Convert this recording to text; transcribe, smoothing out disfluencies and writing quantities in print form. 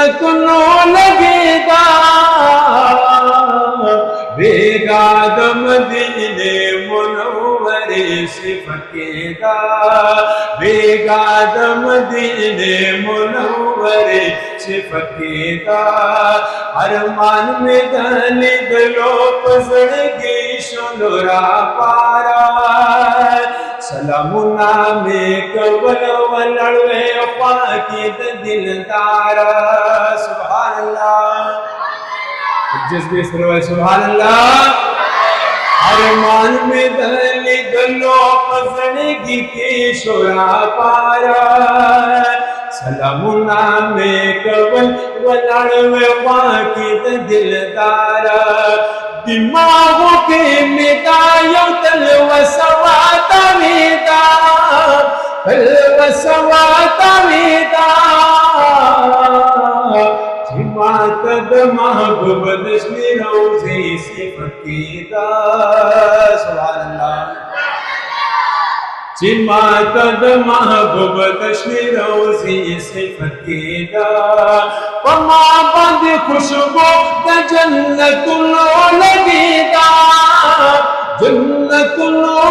جنت نو لگے دا بیگاد مدینے منورے صفتے دا بیگاد مدینے منورے صفتے دا ارمان میں دلی دلو پزڑگی شنورا پارا سلامنا میں کول ولڑوے پاکی دلدارا سبحان اللہ جذبے سرور سبحان اللہ ارمان میں دلی دلو پزڑگی کی شورا پارا سلامنا میں کول ولڑوے پاکی دلدارا دماغوں کے میدا یوتل وسواتا میدا پل وسواتا میدا جماعت محبوب دشنی روزی صفتی دا سبحان اللہ جماعت محبوب دشنی روزی صفتی دا وما بند خوشبو دا جنت نو لگی دا جنت نو